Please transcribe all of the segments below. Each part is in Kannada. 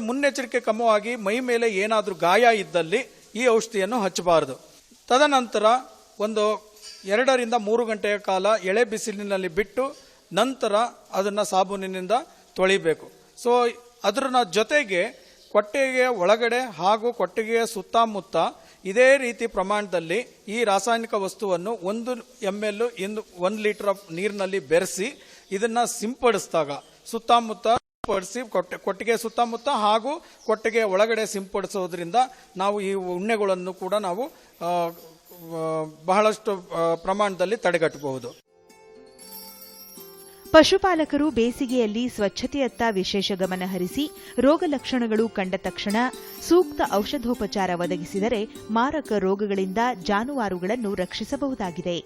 ಮುನ್ನೆಚ್ಚರಿಕೆ ಕ್ರಮವಾಗಿ ಮೈ ಮೇಲೆ ಏನಾದರೂ ಗಾಯ ಇದ್ದಲ್ಲಿ ಈ ಔಷಧಿಯನ್ನು ಹಚ್ಚಬಾರದು. ತದನಂತರ ಒಂದು 2 ರಿಂದ 3 ಗಂಟೆಯ ಕಾಲ ಎಳೆ ಬಿಸಿಲಿನಲ್ಲಿ ಬಿಟ್ಟು ನಂತರ ಅದನ್ನು ಸಾಬೂನಿನಿಂದ ತೊಳಿಬೇಕು. ಸೊ ಅದರ ಜೊತೆಗೆ ಕೊಟ್ಟಿಗೆಯ ಒಳಗಡೆ ಹಾಗೂ ಕೊಟ್ಟಿಗೆಯ ಸುತ್ತಮುತ್ತ ಇದೇ ರೀತಿ ಪ್ರಮಾಣದಲ್ಲಿ ಈ ರಾಸಾಯನಿಕ ವಸ್ತುವನ್ನು 1 ml 1 ಲೀಟರ್ ನೀರಿನಲ್ಲಿ ಬೆರೆಸಿ ಇದನ್ನು ಸಿಂಪಡಿಸಿದಾಗ ಸುತ್ತಮುತ್ತ ಸಿಂಪಡಿಸಿ ಕೊಟ್ಟಿಗೆ ಸುತ್ತಮುತ್ತ ಹಾಗೂ ಕೊಟ್ಟಿಗೆ ಒಳಗಡೆ ಸಿಂಪಡಿಸೋದ್ರಿಂದ ನಾವು ಈ ಉಣ್ಣೆಗಳನ್ನು ಕೂಡ ನಾವು ಬಹಳಷ್ಟು ಪ್ರಮಾಣದಲ್ಲಿ ತಡೆಗಟ್ಟಬಹುದು. ಪಶುಪಾಲಕರು ಬೇಸಿಗೆಯಲ್ಲಿ ಸ್ವಚ್ಛತೆಯತ್ತ ವಿಶೇಷ ಗಮನ ಹರಿಸಿ ರೋಗ ಲಕ್ಷಣಗಳು ಕಂಡ ತಕ್ಷಣ ಸೂಕ್ತ ಔಷಧೋಪಚಾರ ಒದಗಿಸಿದರೆ ಮಾರಕ ರೋಗಗಳಿಂದ ಜಾನುವಾರುಗಳನ್ನು ರಕ್ಷಿಸಬಹುದಾಗಿದೆ.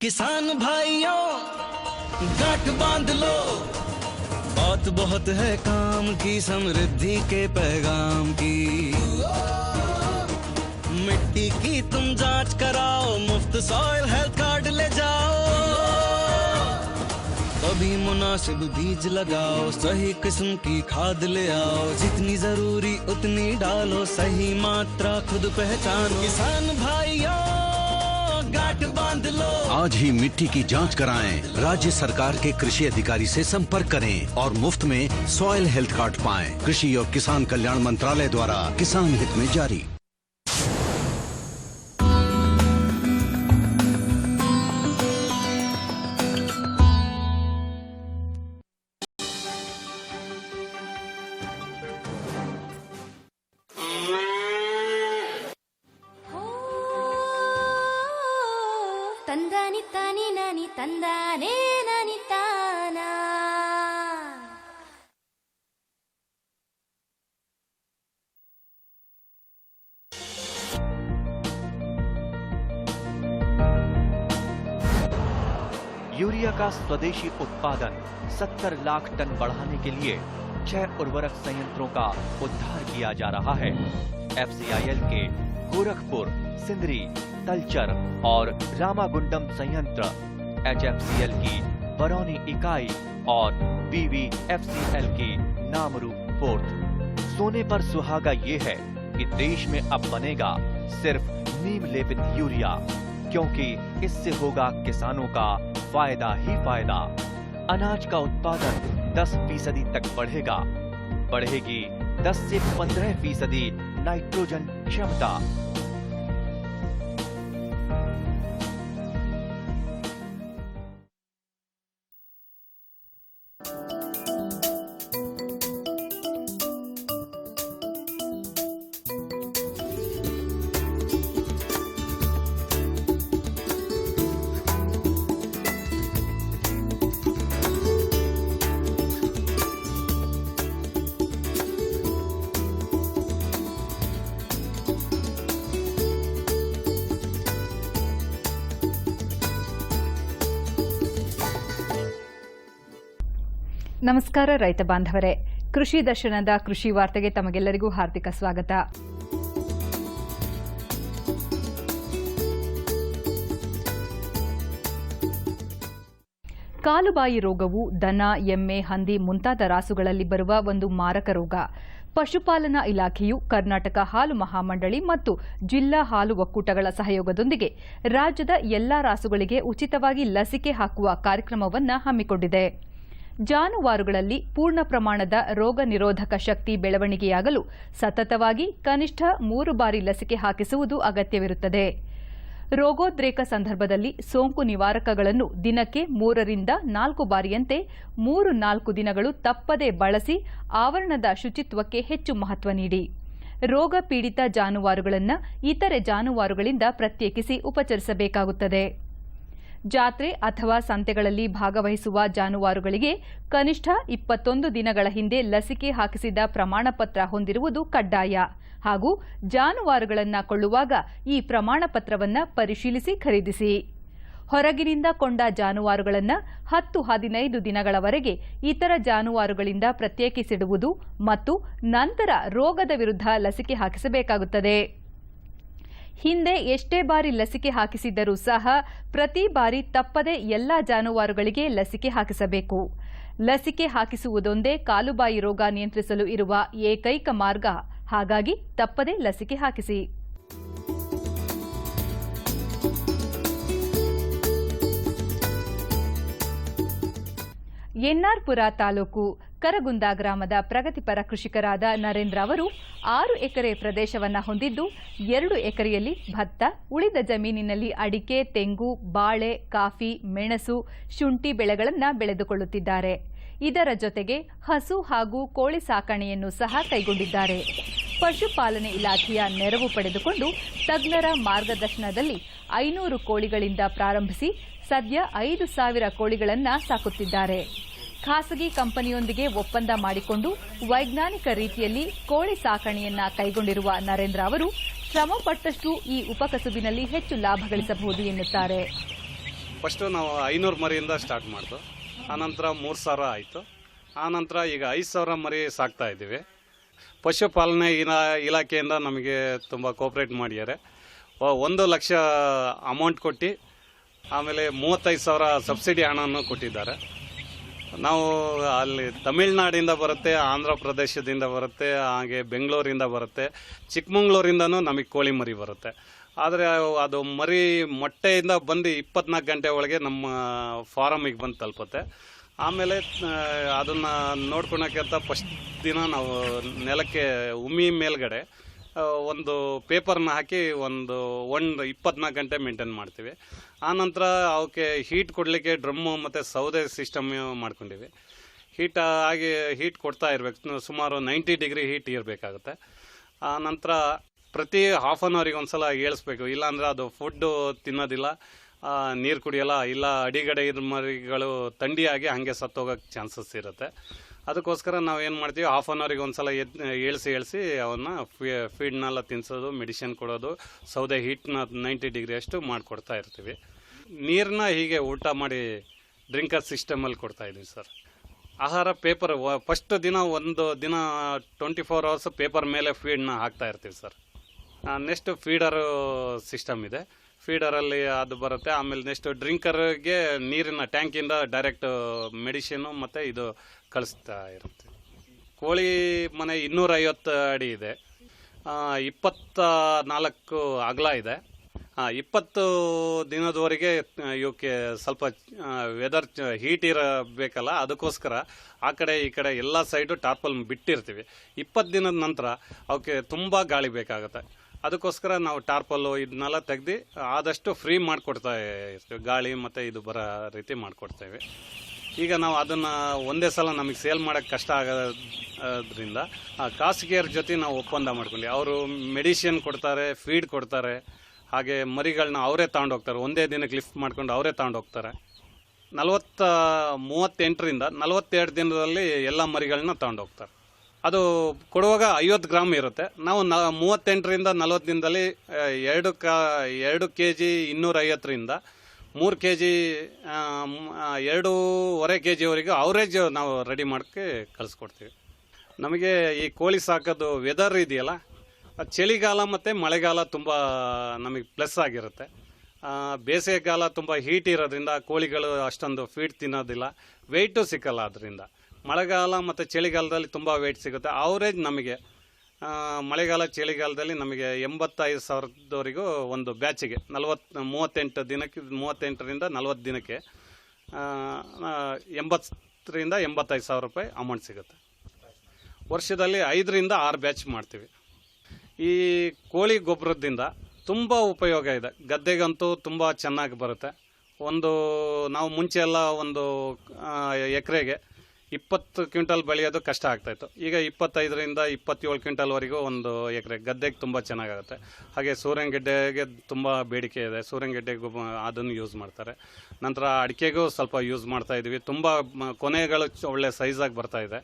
किसान भाइयों गांठ बांध लो, बहुत बहुत है काम की, समृद्धि के पैगाम की। मिट्टी की तुम जांच कराओ, मुफ्त सॉइल हेल्थ कार्ड ले जाओ, कभी मुनासिब बीज लगाओ, सही किस्म की खाद ले आओ, जितनी जरूरी उतनी डालो, सही मात्रा खुद पहचानो। किसान भाइयों गांठ बांध लो, आज ही मिट्टी की जांच कराएं, राज्य सरकार के कृषि अधिकारी से संपर्क करें और मुफ्त में सॉइल हेल्थ कार्ड पाएं। कृषि और किसान कल्याण मंत्रालय द्वारा किसान हित में जारी। ತಂದಾನಿ ತಾನಿ ನಾನಿ ತಂದಾನೇ ನಾನಿ ತಾನಾ. यूरिया का स्वदेशी उत्पादन 70 लाख टन बढ़ाने के लिए 6 उर्वरक संयंत्रों का उद्धार किया जा रहा है। FCIL के गोरखपुर, सिंदरी, तलचर और रामागुंडम संयंत्र, HFCL की बरौनी इकाई और BVFCL की नामरू पोर्ट। सोने पर सुहागा ये है कि देश में अब बनेगा सिर्फ नीम लेपित यूरिया, क्योंकि इससे होगा किसानों का फायदा ही फायदा। अनाज का उत्पादन 10% तक बढ़ेगा, बढ़ेगी 10 से 15% नाइट्रोजन क्षमता। ನಮಸ್ಕಾರ ರೈತ ಬಾಂಧವರೇ, ಕೃಷಿ ದರ್ಶನದ ಕೃಷಿ ವಾರ್ತೆಗೆ ತಮಗೆಲ್ಲರಿಗೂ ಹಾರ್ದಿಕ ಸ್ವಾಗತ. ಕಾಲುಬಾಯಿ ರೋಗವು ದನ, ಎಮ್ಮೆ, ಹಂದಿ ಮುಂತಾದ ರಾಸುಗಳಲ್ಲಿ ಬರುವ ಒಂದು ಮಾರಕ ರೋಗ. ಪಶುಪಾಲನಾ ಇಲಾಖೆಯು ಕರ್ನಾಟಕ ಹಾಲು ಮಹಾಮಂಡಳಿ ಮತ್ತು ಜಿಲ್ಲಾ ಹಾಲು ಒಕ್ಕೂಟಗಳ ಸಹಯೋಗದೊಂದಿಗೆ ರಾಜ್ಯದ ಎಲ್ಲಾ ರಾಸುಗಳಿಗೆ ಉಚಿತವಾಗಿ ಲಸಿಕೆ ಹಾಕುವ ಕಾರ್ಯಕ್ರಮವನ್ನು ಹಮ್ಮಿಕೊಂಡಿದೆ. ಜಾನುವಾರುಗಳಲ್ಲಿ ಪೂರ್ಣ ಪ್ರಮಾಣದ ರೋಗ ನಿರೋಧಕ ಶಕ್ತಿ ಬೆಳವಣಿಗೆಯಾಗಲು ಸತತವಾಗಿ ಕನಿಷ್ಠ 3 ಬಾರಿ ಲಸಿಕೆ ಹಾಕಿಸುವುದು ಅಗತ್ಯವಿರುತ್ತದೆ. ರೋಗೋದ್ರೇಕ ಸಂದರ್ಭದಲ್ಲಿ ಸೋಂಕು ನಿವಾರಕಗಳನ್ನು ದಿನಕ್ಕೆ 3 ರಿಂದ 4 ಬಾರಿಯಂತೆ 3-4 ದಿನಗಳು ತಪ್ಪದೆ ಬಳಸಿ ಆವರಣದ ಶುಚಿತ್ವಕ್ಕೆ ಹೆಚ್ಚು ಮಹತ್ವ ನೀಡಿ. ರೋಗ ಪೀಡಿತ ಜಾನುವಾರುಗಳನ್ನು ಇತರೆ ಜಾನುವಾರುಗಳಿಂದ ಪ್ರತ್ಯೇಕಿಸಿ ಉಪಚರಿಸಬೇಕಾಗುತ್ತದೆ. ಜಾತ್ರೆ ಅಥವಾ ಸಂತೆಗಳಲ್ಲಿ ಭಾಗವಹಿಸುವ ಜಾನುವಾರುಗಳಿಗೆ ಕನಿಷ್ಠ 21 ದಿನಗಳ ಹಿಂದೆ ಲಸಿಕೆ ಹಾಕಿಸಿದ ಪ್ರಮಾಣಪತ್ರ ಹೊಂದಿರುವುದು ಕಡ್ಡಾಯ ಹಾಗೂ ಜಾನುವಾರುಗಳನ್ನು ಕೊಳ್ಳುವಾಗ ಈ ಪ್ರಮಾಣಪತ್ರವನ್ನು ಪರಿಶೀಲಿಸಿ ಖರೀದಿಸಿ. ಹೊರಗಿನಿಂದ ಕೊಂಡ ಜಾನುವಾರುಗಳನ್ನು 10-15 ದಿನಗಳವರೆಗೆ ಇತರ ಜಾನುವಾರುಗಳಿಂದ ಪ್ರತ್ಯೇಕಿಸಿಡುವುದು ಮತ್ತು ನಂತರ ರೋಗದ ವಿರುದ್ಧ ಲಸಿಕೆ ಹಾಕಿಸಬೇಕಾಗುತ್ತದೆ. ಹಿಂದೆ ಎಷ್ಟೇ ಬಾರಿ ಲಸಿಕೆ ಹಾಕಿಸಿದ್ದರೂ ಸಹ ಪ್ರತಿ ಬಾರಿ ತಪ್ಪದೆ ಎಲ್ಲ ಜಾನುವಾರುಗಳಿಗೆ ಲಸಿಕೆ ಹಾಕಿಸಬೇಕು. ಲಸಿಕೆ ಹಾಕಿಸುವುದೊಂದೇ ಕಾಲುಬಾಯಿ ರೋಗ ನಿಯಂತ್ರಿಸಲು ಇರುವ ಏಕೈಕ ಮಾರ್ಗ. ಹಾಗಾಗಿ ತಪ್ಪದೆ ಲಸಿಕೆ ಹಾಕಿಸಿ. ಎನ್ಆರ್ಪುರ ತಾಲೂಕು ಕರಗುಂದ ಗ್ರಾಮದ ಪ್ರಗತಿಪರ ಕೃಷಿಕರಾದ ನರೇಂದ್ರ ಅವರು 6 ಎಕರೆ ಪ್ರದೇಶವನ್ನು ಹೊಂದಿದ್ದು 2 ಎಕರೆಯಲ್ಲಿ ಭತ್ತ, ಉಳಿದ ಜಮೀನಿನಲ್ಲಿ ಅಡಿಕೆ, ತೆಂಗು, ಬಾಳೆ, ಕಾಫಿ, ಮೆಣಸು, ಶುಂಠಿ ಬೆಳೆಗಳನ್ನು ಬೆಳೆದುಕೊಳ್ಳುತ್ತಿದ್ದಾರೆ. ಇದರ ಜೊತೆಗೆ ಹಸು ಹಾಗೂ ಕೋಳಿ ಸಾಕಣೆಯನ್ನು ಸಹ ಕೈಗೊಂಡಿದ್ದಾರೆ. ಪಶುಪಾಲನೆ ಇಲಾಖೆಯ ನೆರವು ಪಡೆದುಕೊಂಡು ತಜ್ಞರ ಮಾರ್ಗದರ್ಶನದಲ್ಲಿ 500 ಕೋಳಿಗಳಿಂದ ಪ್ರಾರಂಭಿಸಿ ಸದ್ಯ 5,000 ಕೋಳಿಗಳನ್ನು ಸಾಕುತ್ತಿದ್ದಾರೆ. ಖಾಸಗಿ ಕಂಪನಿಯೊಂದಿಗೆ ಒಪ್ಪಂದ ಮಾಡಿಕೊಂಡು ವೈಜ್ಞಾನಿಕ ರೀತಿಯಲ್ಲಿ ಕೋಳಿ ಸಾಕಣೆಯನ್ನ ಕೈಗೊಂಡಿರುವ ನರೇಂದ್ರ ಅವರು ಶ್ರಮಪಟ್ಟಷ್ಟು ಈ ಉಪಕಸುಬಿನಲ್ಲಿ ಹೆಚ್ಚು ಲಾಭ ಗಳಿಸಬಹುದು ಎನ್ನುತ್ತಾರೆ. ಫಸ್ಟು ನಾವು 500 ಮರಿಯಿಂದ ಸ್ಟಾರ್ಟ್ ಮಾಡ್ದು, ಆನಂತರ 3,000 ಆಯಿತು, ಆನಂತರ ಈಗ 5,000 ಮರಿ ಸಾಕ್ತಾ ಇದ್ದೀವಿ. ಪಶುಪಾಲನೆ ಇಲಾಖೆಯಿಂದ ನಮಗೆ ತುಂಬ ಕೋಆಪ್ರೇಟ್ ಮಾಡಿದ್ದಾರೆ. 1 ಲಕ್ಷ ಅಮೌಂಟ್ ಕೊಟ್ಟು ಆಮೇಲೆ 35,000 ಸಬ್ಸಿಡಿ ಹಣವನ್ನು ಕೊಟ್ಟಿದ್ದಾರೆ. ನಾವು ಅಲ್ಲಿ ತಮಿಳ್ನಾಡಿಂದ ಬರುತ್ತೆ, ಆಂಧ್ರ ಪ್ರದೇಶದಿಂದ ಬರುತ್ತೆ, ಹಾಗೆ ಬೆಂಗಳೂರಿಂದ ಬರುತ್ತೆ, ಚಿಕ್ಕಮಂಗ್ಳೂರಿಂದನೂ ನಮಗೆ ಕೋಳಿ ಮರಿ ಬರುತ್ತೆ. ಆದರೆ ಅದು ಮರಿ ಮೊಟ್ಟೆಯಿಂದ ಬಂದು 24 ಗಂಟೆ ಒಳಗೆ ನಮ್ಮ ಫಾರಮಿಗೆ ಬಂದು ತಲುಪುತ್ತೆ. ಆಮೇಲೆ ಅದನ್ನು ನೋಡ್ಕೊಳಕ್ಕೆ ಅಂತ ಫಸ್ಟ್ ದಿನ ನಾವು ನೆಲಕ್ಕೆ ಉಮಿ ಮೇಲ್ಗಡೆ ಒಂದು ಪೇಪರ್ನ ಹಾಕಿ ಒಂದು 24 ಗಂಟೆ ಮೇಂಟೈನ್ ಮಾಡ್ತೀವಿ. ಆನಂತರ ಅವಕ್ಕೆ ಹೀಟ್ ಕೊಡಲಿಕ್ಕೆ ಡ್ರಮ್ಮು ಮತ್ತು ಸೌದೆ ಸಿಸ್ಟಮ್ ಮಾಡ್ಕೊಂಡಿವಿ. ಹೀಟ್ ಕೊಡ್ತಾ ಇರಬೇಕು, ಸುಮಾರು 90 ಡಿಗ್ರಿ ಹೀಟ್ ಇರಬೇಕಾಗುತ್ತೆ. ಆನಂತರ ಪ್ರತಿ ಹಾಫ್ ಆನ್ ಅವರಿಗೆ ಒಂದು ಸಲ ಏಳಿಸ್ಬೇಕು, ಇಲ್ಲಾಂದರೆ ಅದು ಫುಡ್ಡು ತಿನ್ನೋದಿಲ್ಲ, ನೀರು ಕುಡಿಯೋಲ್ಲ, ಇಲ್ಲ ಅಡಿಗಡೆ ಇದ್ರ ಮರಿಗಳು ಥಂಡಿಯಾಗಿ ಹಾಗೆ ಸತ್ತೋಗೋಕ್ಕೆ ಚಾನ್ಸಸ್ ಇರುತ್ತೆ. ಅದಕ್ಕೋಸ್ಕರ ನಾವು ಏನು ಮಾಡ್ತೀವಿ, ಹಾಫ್ ಆನ್ ಅವರಿಗೆ ಒಂದು ಸಲ ಏಳಿಸಿ ಅವನ್ನ ಫೀಡ್ನೆಲ್ಲ ತಿನ್ನಿಸೋದು, ಮೆಡಿಸಿನ್ ಕೊಡೋದು, ಸೌದೆ ಹೀಟ್ನ 90 ಡಿಗ್ರಿ ಅಷ್ಟು ಮಾಡಿಕೊಡ್ತಾ ಇರ್ತೀವಿ. ನೀರನ್ನ ಹೀಗೆ ಊಟ ಮಾಡಿ ಡ್ರಿಂಕರ್ ಸಿಸ್ಟಮಲ್ಲಿ ಕೊಡ್ತಾ ಇದ್ದೀವಿ ಸರ್. ಆಹಾರ ಪೇಪರ್ ಫಸ್ಟ್ ದಿನ 24 ಅವರ್ಸ್ ಪೇಪರ್ ಮೇಲೆ ಫೀಡ್ನ ಹಾಕ್ತಾ ಇರ್ತೀವಿ ಸರ್. ನೆಕ್ಸ್ಟ್ ಫೀಡರು ಸಿಸ್ಟಮ್ ಇದೆ, ಫೀಡರಲ್ಲಿ ಅದು ಬರುತ್ತೆ. ಆಮೇಲೆ ನೆಕ್ಸ್ಟ್ ಡ್ರಿಂಕರ್ಗೆ ನೀರಿನ ಟ್ಯಾಂಕಿಂದ ಡೈರೆಕ್ಟ್ ಮೆಡಿಸಿನು ಮತ್ತು ಇದು ಕಳಿಸ್ತಾ ಇರುತ್ತೆ. ಕೋಳಿ ಮನೆ 250 ಅಡಿ ಇದೆ, 24 ಅಗಲ ಇದೆ. 20 ದಿನದವರೆಗೆ ಇವಕ್ಕೆ ಸ್ವಲ್ಪ ವೆದರ್ ಹೀಟ್ ಇರಬೇಕಲ್ಲ, ಅದಕ್ಕೋಸ್ಕರ ಆ ಕಡೆ ಈ ಕಡೆ ಎಲ್ಲ ಸೈಡು ಟಾರ್ಪಲ್ ಬಿಟ್ಟಿರ್ತೀವಿ. 20 ದಿನದ ನಂತರ ಅವಕ್ಕೆ ತುಂಬ ಗಾಳಿ ಬೇಕಾಗುತ್ತೆ. ಅದಕ್ಕೋಸ್ಕರ ನಾವು ಟಾರ್ಪಲ್ಲು ಇದನ್ನೆಲ್ಲ ತೆಗೆದು ಆದಷ್ಟು ಫ್ರೀ ಮಾಡಿಕೊಡ್ತಾ ಇರ್ತೀವಿ, ಗಾಳಿ ಮತ್ತು ಇದು ಬರೋ ರೀತಿ ಮಾಡಿಕೊಡ್ತೇವೆ. ಈಗ ನಾವು ಅದನ್ನು ಒಂದೇ ಸಲ ನಮಗೆ ಸೇಲ್ ಮಾಡೋಕ್ಕೆ ಕಷ್ಟ ಆಗೋದ್ರಿಂದ ಖಾಸಗಿಯರ ಜೊತೆ ನಾವು ಒಪ್ಪಂದ ಮಾಡ್ಕೊಂಡು ಅವರು ಮೆಡಿಸಿನ್ ಕೊಡ್ತಾರೆ, ಫೀಡ್ ಕೊಡ್ತಾರೆ, ಹಾಗೆ ಮರಿಗಳನ್ನ ಅವರೇ ತಗೊಂಡೋಗ್ತಾರೆ, ಒಂದೇ ದಿನಕ್ಕೆ ಲಿಫ್ಟ್ ಮಾಡ್ಕೊಂಡು ಅವರೇ ತಗೊಂಡೋಗ್ತಾರೆ. 38ರಿಂದ 42 ದಿನದಲ್ಲಿ ಎಲ್ಲ ಮರಿಗಳನ್ನ ತಗೊಂಡೋಗ್ತಾರೆ. ಅದು ಕೊಡುವಾಗ 50 ಗ್ರಾಮ್ ಇರುತ್ತೆ. ನಾವು 38ರಿಂದ 40 ದಿನದಲ್ಲಿ 2 kg 250ರಿಂದ 3 kg 2.5 kgವರೆಗೂ ಅವರೇಜ್ ನಾವು ರೆಡಿ ಮಾಡೋಕ್ಕೆ ಕಳಿಸ್ಕೊಡ್ತೀವಿ. ನಮಗೆ ಈ ಕೋಳಿ ಸಾಕೋದು ವೆದರ್ ಇದೆಯಲ್ಲ, ಚಳಿಗಾಲ ಮತ್ತು ಮಳೆಗಾಲ ತುಂಬ ನಮಗೆ ಪ್ಲಸ್ ಆಗಿರುತ್ತೆ. ಬೇಸಿಗೆಗಾಲ ತುಂಬ ಹೀಟ್ ಇರೋದ್ರಿಂದ ಕೋಳಿಗಳು ಅಷ್ಟೊಂದು ಫೀಡ್ ತಿನ್ನೋದಿಲ್ಲ, ವೆಯ್ಟು ಸಿಕ್ಕಲ್ಲ. ಅದರಿಂದ ಮಳೆಗಾಲ ಮತ್ತು ಚಳಿಗಾಲದಲ್ಲಿ ತುಂಬ ವೆಯ್ಟ್ ಸಿಗುತ್ತೆ. ಅವರೇಜ್ ನಮಗೆ ಮಳೆಗಾಲ ಚಳಿಗಾಲದಲ್ಲಿ ನಮಗೆ 85,000ದವರೆಗೂ ಒಂದು ಬ್ಯಾಚಿಗೆ 38 ದಿನಕ್ಕೆ 38ರಿಂದ 40 ದಿನಕ್ಕೆ 80ರಿಂದ 85,000 ರೂಪಾಯಿ ಅಮೌಂಟ್ ಸಿಗುತ್ತೆ. ವರ್ಷದಲ್ಲಿ 5ರಿಂದ 6 ಬ್ಯಾಚ್ ಮಾಡ್ತೀವಿ. ಈ ಕೋಳಿ ಗೊಬ್ಬರದಿಂದ ತುಂಬ ಉಪಯೋಗ ಇದೆ, ಗದ್ದೆಗಂತೂ ತುಂಬ ಚೆನ್ನಾಗಿ ಬರುತ್ತೆ. ನಾವು ಮುಂಚೆ ಎಲ್ಲ ಒಂದು ಎಕರೆಗೆ 20 ಕ್ವಿಂಟಲ್ ಬೆಳೆಯೋದು ಕಷ್ಟ ಆಗ್ತಾಯಿತ್ತು. ಈಗ 25ರಿಂದ 27 ಕ್ವಿಂಟಲ್ವರೆಗೂ ಒಂದು ಎಕರೆ ಗದ್ದೆಗೆ ತುಂಬ ಚೆನ್ನಾಗಾಗುತ್ತೆ. ಹಾಗೆ ಸೂರ್ಯನಗೆಡ್ಡೆಗೆ ತುಂಬ ಬೇಡಿಕೆ ಇದೆ. ಸೂರ್ಯನಗೆಡ್ಡೆಗೂ ಅದನ್ನು ಯೂಸ್ ಮಾಡ್ತಾರೆ. ನಂತರ ಅಡಿಕೆಗೂ ಸ್ವಲ್ಪ ಯೂಸ್ ಮಾಡ್ತಾಯಿದ್ವಿ. ತುಂಬ ಕೊನೆಗಳು ಒಳ್ಳೆ ಸೈಜಾಗಿ ಬರ್ತಾಯಿದೆ.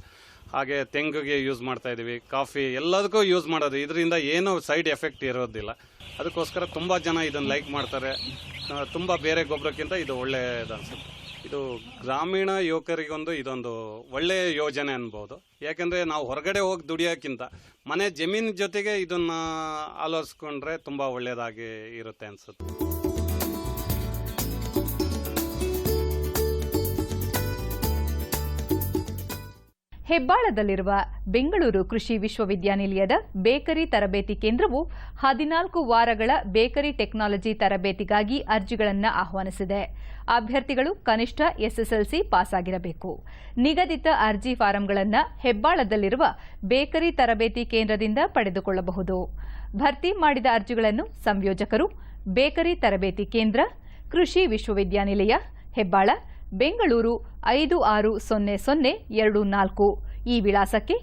ಹಾಗೆ ತೆಂಗಿಗೆ ಯೂಸ್ ಮಾಡ್ತಾಯಿದ್ದೀವಿ, ಕಾಫಿ ಎಲ್ಲದಕ್ಕೂ ಯೂಸ್ ಮಾಡೋದು. ಇದರಿಂದ ಏನೂ ಸೈಡ್ ಎಫೆಕ್ಟ್ ಇರೋದಿಲ್ಲ. ಅದಕ್ಕೋಸ್ಕರ ತುಂಬ ಜನ ಇದನ್ನು ಲೈಕ್ ಮಾಡ್ತಾರೆ. ತುಂಬ ಬೇರೆ ಗೊಬ್ಬರಕ್ಕಿಂತ ಇದು ಒಳ್ಳೆಯದು ಅನಿಸುತ್ತೆ. ಇದು ಗ್ರಾಮೀಣ ಯುವಕರಿಗೊಂದು ಇದೊಂದು ಒಳ್ಳೆಯ ಯೋಜನೆ ಅನ್ಬೋದು. ಯಾಕೆಂದರೆ ನಾವು ಹೊರಗಡೆ ಹೋಗಿ ದುಡಿಯೋಕ್ಕಿಂತ ಮನೆ ಜಮೀನು ಜೊತೆಗೆ ಇದನ್ನು ಆಲೋಚಿಸ್ಕೊಂಡ್ರೆ ತುಂಬ ಒಳ್ಳೆಯದಾಗಿ ಇರುತ್ತೆ ಅನಿಸುತ್ತೆ. ಹೆಬ್ಬಾಳದಲ್ಲಿರುವ ಬೆಂಗಳೂರು ಕೃಷಿ ವಿಶ್ವವಿದ್ಯಾನಿಲಯದ ಬೇಕರಿ ತರಬೇತಿ ಕೇಂದ್ರವು 14 ವಾರಗಳ ಬೇಕರಿ ಟೆಕ್ನಾಲಜಿ ತರಬೇತಿಗಾಗಿ ಅರ್ಜಿಗಳನ್ನು ಆಹ್ವಾನಿಸಿದೆ. ಅಭ್ಯರ್ಥಿಗಳು ಕನಿಷ್ಠ ಎಸ್ಎಸ್ಎಲ್ಸಿ ಪಾಸ್ ಆಗಿರಬೇಕು. ನಿಗದಿತ ಅರ್ಜಿ ಫಾರಂಗಳನ್ನು ಹೆಬ್ಬಾಳದಲ್ಲಿರುವ ಬೇಕರಿ ತರಬೇತಿ ಕೇಂದ್ರದಿಂದ ಪಡೆದುಕೊಳ್ಳಬಹುದು. ಭರ್ತಿ ಮಾಡಿದ ಅರ್ಜಿಗಳನ್ನು ಸಂಯೋಜಕರು, ಬೇಕರಿ ತರಬೇತಿ ಕೇಂದ್ರ, ಕೃಷಿ ವಿಶ್ವವಿದ್ಯಾನಿಲಯ, ಹೆಬ್ಬಾಳ, ಬೆಂಗಳೂರು 560024 ಈ ವಿಳಾಸಕ್ಕೆ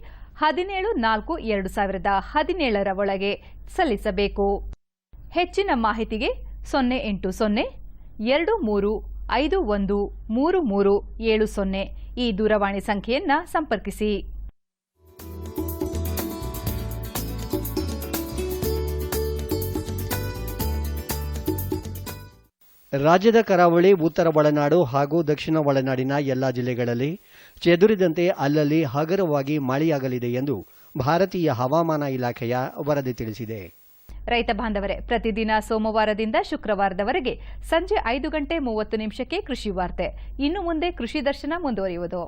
17/4/2017 ಒಳಗೆ ಸಲ್ಲಿಸಬೇಕು. ಹೆಚ್ಚಿನ ಮಾಹಿತಿಗೆ 08023513370 ಈ ದೂರವಾಣಿ ಸಂಖ್ಯೆಯನ್ನು ಸಂಪರ್ಕಿಸಿ. ರಾಜ್ಯದ ಕರಾವಳಿ, ಉತ್ತರ ಒಳನಾಡು ಹಾಗೂ ದಕ್ಷಿಣ ಒಳನಾಡಿನ ಎಲ್ಲಾ ಜಿಲ್ಲೆಗಳಲ್ಲಿ ಚೆದುರಿದಂತೆ ಅಲ್ಲಲ್ಲಿ ಹಗುರವಾಗಿ ಮಳೆಯಾಗಲಿದೆ ಎಂದು ಭಾರತೀಯ ಹವಾಮಾನ ಇಲಾಖೆಯ ವರದಿ ತಿಳಿಸಿದೆ. ರೈತ ಬಾಂಧವರೇ, ಪ್ರತಿದಿನ ಸೋಮವಾರದಿಂದ ಶುಕ್ರವಾರದವರೆಗೆ ಸಂಜೆ 5:30 ಕೃಷಿ ವಾರ್ತೆ. ಇನ್ನು ಮುಂದೆ ಕೃಷಿ ದರ್ಶನ ಮುಂದುವರಿಯುವುದು.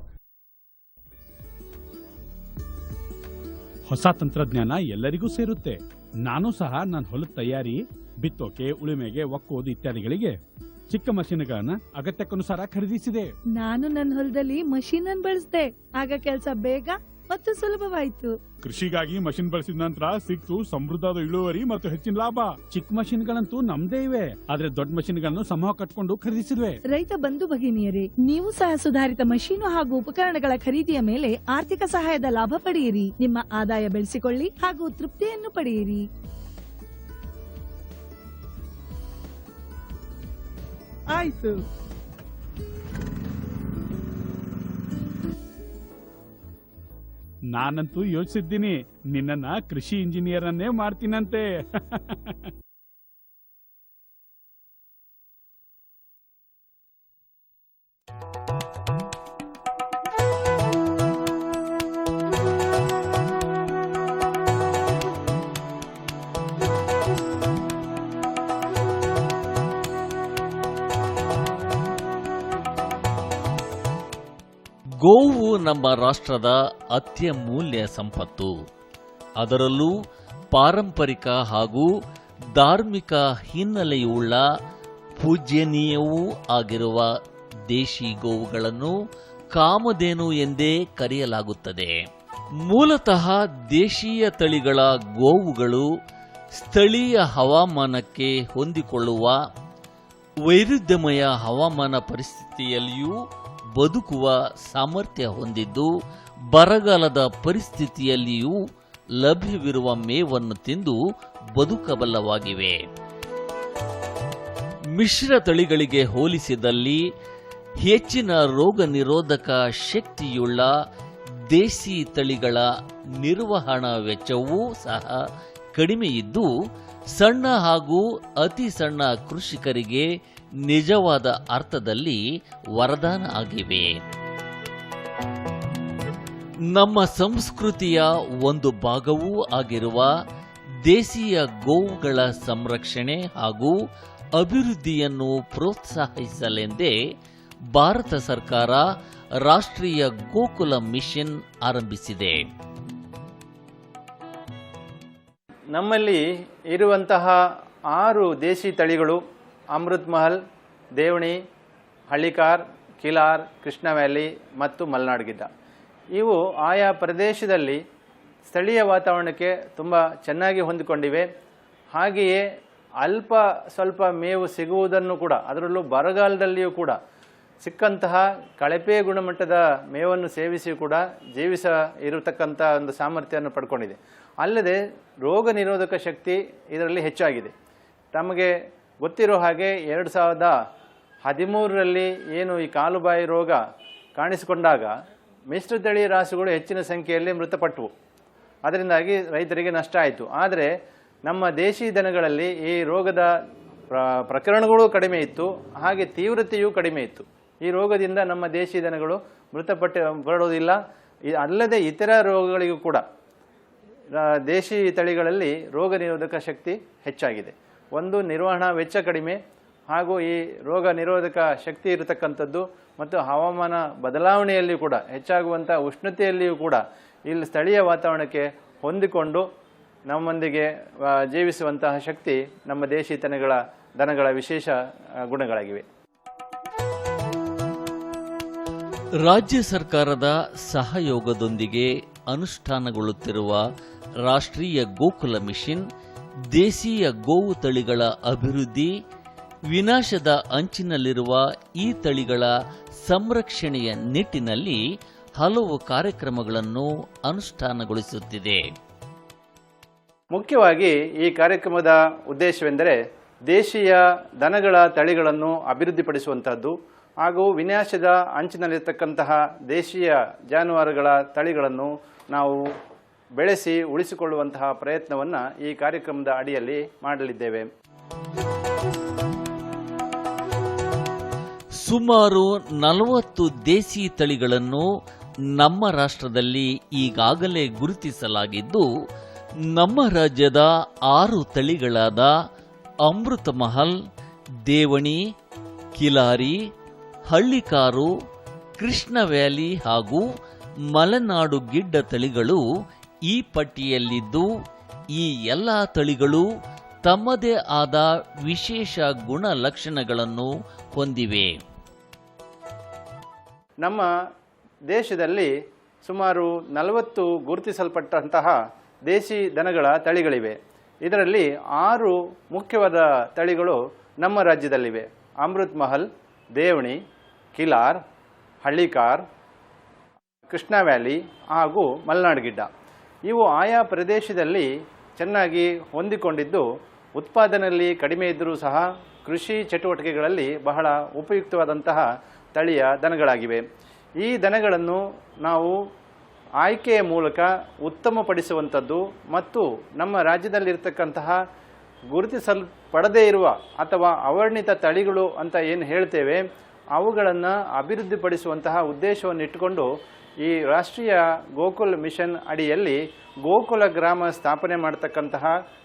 ಹೊಸ ತಂತ್ರಜ್ಞಾನ ಎಲ್ಲರಿಗೂ ಸೇರುತ್ತೆ. ನಾನು ಸಹ ನನ್ನ ಹೊಲದ ತಯಾರಿ, ಬಿತ್ತೋಕೆ, ಉಳುಮೆಗೆ, ಒಕ್ಕೋದು ಇತ್ಯಾದಿಗಳಿಗೆ ಚಿಕ್ಕ ಮಷೀನ್ಗಳನ್ನ ಅಗತ್ಯಕ್ಕನುಸಾರ ಖರೀದಿಸಿದೆ. ನಾನು ನನ್ನ ಹೊಲದಲ್ಲಿ ಮಷೀನ್ ಅನ್ನು ಬಳಸಿದೆ. ಆಗ ಕೆಲಸ ಬೇಗ ಮತ್ತು ಸುಲಭವಾಯಿತು. ಕೃಷಿಗಾಗಿ ಮಷೀನ್ ಬಳಸಿದ ನಂತರ ಸಿಕ್ತು ಸಮೃದ್ಧದ ಇಳುವರಿ ಮತ್ತು ಹೆಚ್ಚಿನ ಲಾಭ. ಚಿಕ್ಕ ಮಷೀನ್ಗಳಂತೂ ನಮ್ದೇ ಇವೆ, ಆದ್ರೆ ದೊಡ್ಡ ಮಷೀನ್ಗಳನ್ನು ಸಮೂಹ ಕಟ್ಕೊಂಡು ಖರೀದಿಸಿದ್ವೆ. ರೈತ ಬಂಧು ಭಗಿನಿಯರೇ, ನೀವು ಸಹ ಸುಧಾರಿತ ಮಷೀನು ಹಾಗೂ ಉಪಕರಣಗಳ ಖರೀದಿಯ ಮೇಲೆ ಆರ್ಥಿಕ ಸಹಾಯದ ಲಾಭ ಪಡೆಯಿರಿ. ನಿಮ್ಮ ಆದಾಯ ಬೆಳೆಸಿಕೊಳ್ಳಿ ಹಾಗೂ ತೃಪ್ತಿಯನ್ನು ಪಡೆಯಿರಿ. ಆಯ್ತು. ನಾನಂತೂ ಯೋಚಿಸಿದ್ದೀನಿ, ನಿನ್ನನ್ನ ಕೃಷಿ ಇಂಜಿನಿಯರ್ ಅನ್ನೇ ಮಾಡ್ತೀನಂತೆ. ಗೋವು ನಮ್ಮ ರಾಷ್ಟ್ರದ ಅತ್ಯಮೂಲ್ಯ ಸಂಪತ್ತು. ಅದರಲ್ಲೂ ಪಾರಂಪರಿಕ ಹಾಗೂ ಧಾರ್ಮಿಕ ಹಿನ್ನೆಲೆಯುಳ್ಳ ಪೂಜ್ಯನೀಯವೂ ಆಗಿರುವ ದೇಶಿ ಗೋವುಗಳನ್ನು ಕಾಮಧೇನು ಎಂದೇ ಕರೆಯಲಾಗುತ್ತದೆ. ಮೂಲತಃ ದೇಶೀಯ ತಳಿಗಳ ಗೋವುಗಳು ಸ್ಥಳೀಯ ಹವಾಮಾನಕ್ಕೆ ಹೊಂದಿಕೊಳ್ಳುವ ವೈರುಧ್ಯಮಯ ಹವಾಮಾನ ಪರಿಸ್ಥಿತಿಯಲ್ಲಿಯೂ ಬದುಕುವ ಸಾಮರ್ಥ್ಯ ಹೊಂದಿದ್ದು, ಬರಗಾಲದ ಪರಿಸ್ಥಿತಿಯಲ್ಲಿಯೂ ಲಭ್ಯವಿರುವ ಮೇವನ್ನು ತಿಂದು ಬದುಕಬಲ್ಲವಾಗಿವೆ. ಮಿಶ್ರ ತಳಿಗಳಿಗೆ ಹೋಲಿಸಿದಲ್ಲಿ ಹೆಚ್ಚಿನ ರೋಗ ನಿರೋಧಕ ಶಕ್ತಿಯುಳ್ಳ ದೇಸಿ ತಳಿಗಳ ನಿರ್ವಹಣಾ ವೆಚ್ಚವೂ ಸಹ ಕಡಿಮೆ ಇದ್ದು, ಸಣ್ಣ ಹಾಗೂ ಅತಿ ಸಣ್ಣ ಕೃಷಿಕರಿಗೆ ನಿಜವಾದ ಅರ್ಥದಲ್ಲಿ ವರದಾನ ಆಗಿವೆ. ನಮ್ಮ ಸಂಸ್ಕೃತಿಯ ಒಂದು ಭಾಗವೂ ಆಗಿರುವ ದೇಶೀಯ ಗೋವುಗಳ ಸಂರಕ್ಷಣೆ ಹಾಗೂ ಅಭಿವೃದ್ಧಿಯನ್ನು ಪ್ರೋತ್ಸಾಹಿಸಲೆಂದೇ ಭಾರತ ಸರ್ಕಾರ ರಾಷ್ಟ್ರೀಯ ಗೋಕುಲ ಮಿಷನ್ ಆರಂಭಿಸಿದೆ. ನಮ್ಮಲ್ಲಿ ಇರುವಂತಹ 6 ದೇಶಿ ತಳಿಗಳು ಅಮೃತ್ ಮಹಲ್, ದೇವಣಿ, ಹಳ್ಳಿಕಾರ್, ಕಿಲಾರ್, ಕೃಷ್ಣ ವ್ಯಾಲಿ ಮತ್ತು ಮಲೆನಾಡು ಗಿಡ್ಡ. ಇವು ಆಯಾ ಪ್ರದೇಶದಲ್ಲಿ ಸ್ಥಳೀಯ ವಾತಾವರಣಕ್ಕೆ ತುಂಬ ಚೆನ್ನಾಗಿ ಹೊಂದಿಕೊಂಡಿವೆ. ಹಾಗೆಯೇ ಅಲ್ಪ ಸ್ವಲ್ಪ ಮೇವು ಸಿಗುವುದನ್ನು ಕೂಡ, ಅದರಲ್ಲೂ ಬರಗಾಲದಲ್ಲಿಯೂ ಕೂಡ ಸಿಕ್ಕಂತಹ ಕಳಪೆ ಗುಣಮಟ್ಟದ ಮೇವನ್ನು ಸೇವಿಸಿ ಕೂಡ ಜೀವಿಸ ಇರತಕ್ಕಂಥ ಒಂದು ಸಾಮರ್ಥ್ಯವನ್ನು ಪಡ್ಕೊಂಡಿದೆ. ಅಲ್ಲದೆ ರೋಗ ನಿರೋಧಕ ಶಕ್ತಿ ಇದರಲ್ಲಿ ಹೆಚ್ಚಾಗಿದೆ. ತಮಗೆ ಗೊತ್ತಿರೋ ಹಾಗೆ 2013ರಲ್ಲಿ ಏನು ಈ ಕಾಲುಬಾಯಿ ರೋಗ ಕಾಣಿಸಿಕೊಂಡಾಗ ಮಿಶ್ರತಳಿ ರಾಸುಗಳು ಹೆಚ್ಚಿನ ಸಂಖ್ಯೆಯಲ್ಲಿ ಮೃತಪಟ್ಟವು. ಅದರಿಂದಾಗಿ ರೈತರಿಗೆ ನಷ್ಟ ಆಯಿತು. ಆದರೆ ನಮ್ಮ ದೇಶಿ ದನಗಳಲ್ಲಿ ಈ ರೋಗದ ಪ್ರಕರಣಗಳು ಕಡಿಮೆ ಇತ್ತು, ಹಾಗೆ ತೀವ್ರತೆಯೂ ಕಡಿಮೆ ಇತ್ತು. ಈ ರೋಗದಿಂದ ನಮ್ಮ ದೇಶಿ ದನಗಳು ಮೃತಪಡೋದಿಲ್ಲ. ಅಲ್ಲದೆ ಇತರ ರೋಗಗಳಿಗೂ ಕೂಡ ದೇಶಿ ತಳಿಗಳಲ್ಲಿ ರೋಗ ನಿರೋಧಕ ಶಕ್ತಿ ಹೆಚ್ಚಾಗಿದೆ. ಒಂದು ನಿರ್ವಹಣಾ ವೆಚ್ಚ ಕಡಿಮೆ, ಹಾಗೂ ಈ ರೋಗ ನಿರೋಧಕ ಶಕ್ತಿ ಇರತಕ್ಕಂಥದ್ದು ಮತ್ತು ಹವಾಮಾನ ಬದಲಾವಣೆಯಲ್ಲಿ ಕೂಡ ಹೆಚ್ಚಾಗುವಂಥ ಉಷ್ಣತೆಯಲ್ಲಿಯೂ ಕೂಡ ಇಲ್ಲಿ ಸ್ಥಳೀಯ ವಾತಾವರಣಕ್ಕೆ ಹೊಂದಿಕೊಂಡು ನಮ್ಮೊಂದಿಗೆ ಜೀವಿಸುವಂತಹ ಶಕ್ತಿ ನಮ್ಮ ದೇಶಿ ದನಗಳ ವಿಶೇಷ ಗುಣಗಳಾಗಿವೆ. ರಾಜ್ಯ ಸರ್ಕಾರದ ಸಹಯೋಗದೊಂದಿಗೆ ಅನುಷ್ಠಾನಗೊಳ್ಳುತ್ತಿರುವ ರಾಷ್ಟ್ರೀಯ ಗೋಕುಲ ಮಿಷನ್ ದೇಶೀಯ ಗೋವು ತಳಿಗಳ ಅಭಿವೃದ್ಧಿ, ವಿನಾಶದ ಅಂಚಿನಲ್ಲಿರುವ ಈ ತಳಿಗಳ ಸಂರಕ್ಷಣೆಯ ನಿಟ್ಟಿನಲ್ಲಿ ಹಲವು ಕಾರ್ಯಕ್ರಮಗಳನ್ನು ಅನುಷ್ಠಾನಗೊಳಿಸುತ್ತಿದೆ. ಮುಖ್ಯವಾಗಿ ಈ ಕಾರ್ಯಕ್ರಮದ ಉದ್ದೇಶವೆಂದರೆ ದೇಶೀಯ ದನಗಳ ತಳಿಗಳನ್ನು ಅಭಿವೃದ್ಧಿಪಡಿಸುವಂತಹದ್ದು ಹಾಗೂ ವಿನಾಶದ ಅಂಚಿನಲ್ಲಿರ್ತಕ್ಕಂತಹ ದೇಶೀಯ ಜಾನುವಾರುಗಳ ತಳಿಗಳನ್ನು ನಾವು ಬೆಳೆಸಿ ಉಳಿಸಿಕೊಳ್ಳುವಂತಹ ಪ್ರಯತ್ನವನ್ನು ಈ ಕಾರ್ಯಕ್ರಮದ ಅಡಿಯಲ್ಲಿ ಮಾಡಲಿದ್ದೇವೆ. ಸುಮಾರು 40 ದೇಸಿ ತಳಿಗಳನ್ನು ನಮ್ಮ ರಾಷ್ಟ್ರದಲ್ಲಿ ಈಗಾಗಲೇ ಗುರುತಿಸಲಾಗಿದ್ದು, ನಮ್ಮ ರಾಜ್ಯದ 6 ತಳಿಗಳಾದ ಅಮೃತ ಮಹಲ್, ದೇವಣಿ, ಕಿಲಾರಿ, ಹಳ್ಳಿಕಾರು, ಕೃಷ್ಣ ವ್ಯಾಲಿ ಹಾಗೂ ಮಲೆನಾಡು ಗಿಡ್ಡ ತಳಿಗಳು ಈ ಪಟ್ಟಿಯಲ್ಲಿದ್ದು, ಈ ಎಲ್ಲ ತಳಿಗಳು ತಮ್ಮದೇ ಆದ ವಿಶೇಷ ಗುಣಲಕ್ಷಣಗಳನ್ನು ಹೊಂದಿವೆ. ನಮ್ಮ ದೇಶದಲ್ಲಿ ಸುಮಾರು 40 ಗುರುತಿಸಲ್ಪಟ್ಟಂತಹ ದೇಶಿ ದನಗಳ ತಳಿಗಳಿವೆ. ಇದರಲ್ಲಿ 6 ಮುಖ್ಯವಾದ ತಳಿಗಳು ನಮ್ಮ ರಾಜ್ಯದಲ್ಲಿವೆ. ಅಮೃತ್ ಮಹಲ್, ದೇವಣಿ, ಕಿಲಾರ್, ಹಳ್ಳಿಕಾರ್, ಕೃಷ್ಣ ವ್ಯಾಲಿ ಹಾಗೂ ಮಲೆನಾಡು ಗಿಡ್ಡ. ಇವು ಆಯಾ ಪ್ರದೇಶದಲ್ಲಿ ಚೆನ್ನಾಗಿ ಹೊಂದಿಕೊಂಡಿದ್ದು, ಉತ್ಪಾದನೆಯಲ್ಲಿ ಕಡಿಮೆ ಇದ್ದರೂ ಸಹ ಕೃಷಿ ಚಟುವಟಿಕೆಗಳಲ್ಲಿ ಬಹಳ ಉಪಯುಕ್ತವಾದಂತಹ ತಳಿಯ ದನಗಳಾಗಿವೆ. ಈ ದನಗಳನ್ನು ನಾವು ಆಯ್ಕೆಯ ಮೂಲಕ ಉತ್ತಮಪಡಿಸುವಂಥದ್ದು ಮತ್ತು ನಮ್ಮ ರಾಜ್ಯದಲ್ಲಿರ್ತಕ್ಕಂತಹ ಗುರುತಿಸಲ್ಪಡದೇ ಇರುವ ಅಥವಾ ಅವರ್ಣಿತ ತಳಿಗಳು ಅಂತ ಏನು ಹೇಳ್ತೇವೆ, ಅವುಗಳನ್ನು ಅಭಿವೃದ್ಧಿಪಡಿಸುವಂತಹ ಉದ್ದೇಶವನ್ನು ಇಟ್ಟುಕೊಂಡು ಈ ರಾಷ್ಟ್ರೀಯ ಗೋಕುಲ್ ಮಿಷನ್ ಅಡಿಯಲ್ಲಿ ಗೋಕುಲ ಗ್ರಾಮ ಸ್ಥಾಪನೆ ಮಾಡತಕ್ಕಂತಹ